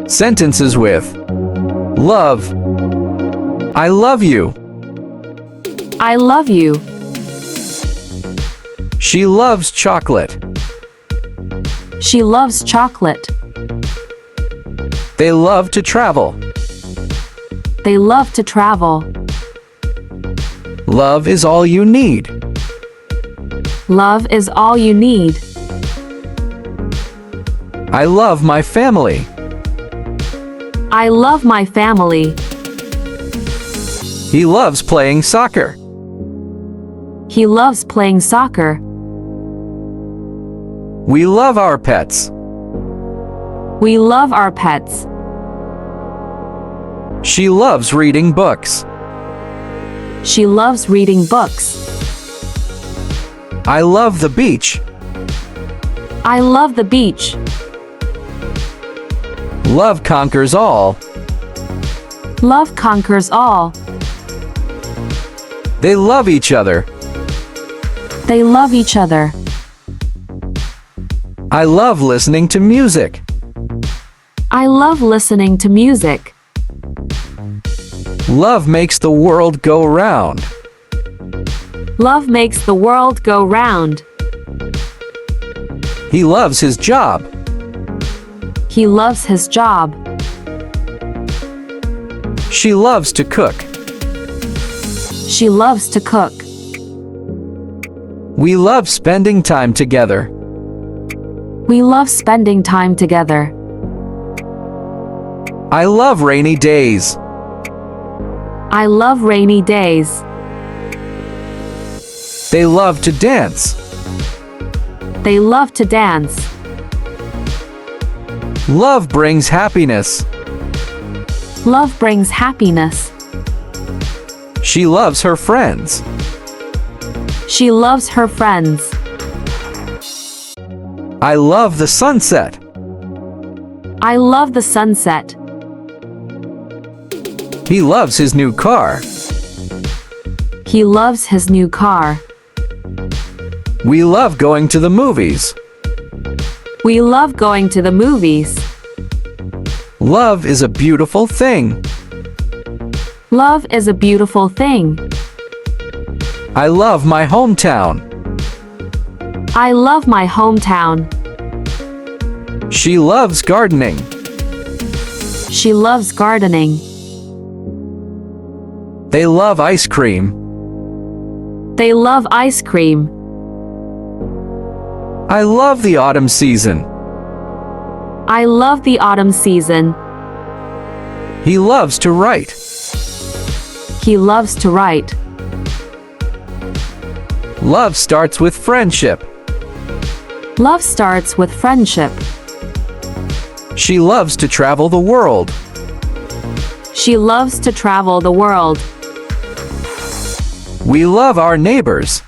Sentences with love. I love you. I love you. She loves chocolate. She loves chocolate. They love to travel. They love to travel. Love is all you need. Love is all you need. I love my family. I love my family. He loves playing soccer. He loves playing soccer. We love our pets. We love our pets. She loves reading books. She loves reading books. I love the beach. I love the beach. Love conquers all. Love conquers all. They love each other. They love each other. I love listening to music. I love listening to music. Love makes the world go round. Love makes the world go round. He loves his job. He loves his job. She loves to cook. She loves to cook. We love spending time together. We love spending time together. I love rainy days. I love rainy days. They love to dance. They love to dance. Love brings happiness. Love brings happiness. She loves her friends. She loves her friends. I love the sunset. I love the sunset. He loves his new car. He loves his new car. We love going to the movies. We love going to the movies. Love is a beautiful thing. Love is a beautiful thing. I love my hometown. I love my hometown. She loves gardening. She loves gardening. They love ice cream. They love ice cream. I love the autumn season. I love the autumn season. He loves to write. He loves to write. Love starts with friendship. Love starts with friendship. She loves to travel the world. She loves to travel the world. We love our neighbors.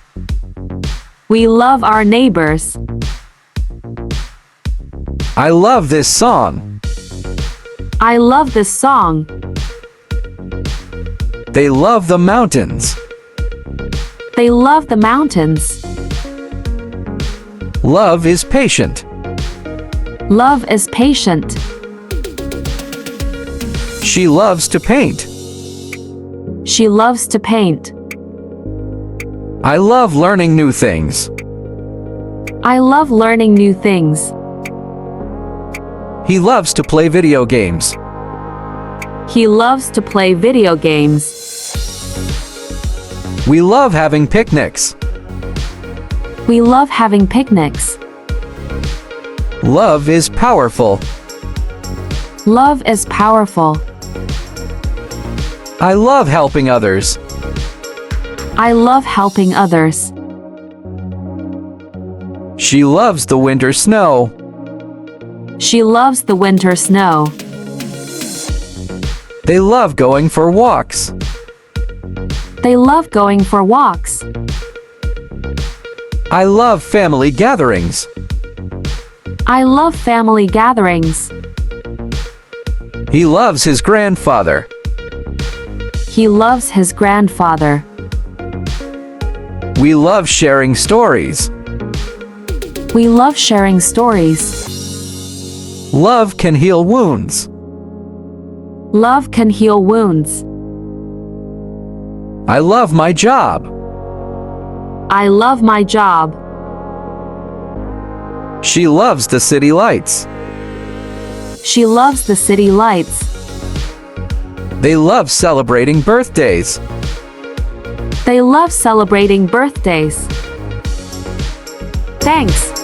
We love our neighbors. I love this song. I love this song. They love the mountains. They love the mountains. Love is patient. Love is patient. She loves to paint. She loves to paint. I love learning new things. I love learning new things. He loves to play video games. He loves to play video games. We love having picnics. We love having picnics. Love is powerful. Love is powerful. I love helping others. I love helping others. She loves the winter snow. She loves the winter snow. They love going for walks. They love going for walks. I love family gatherings. I love family gatherings. He loves his grandfather. He loves his grandfather. We love sharing stories. We love sharing stories. Love can heal wounds. Love can heal wounds. I love my job. I love my job. She loves the city lights. She loves the city lights. They love celebrating birthdays. They love celebrating birthdays. Thanks.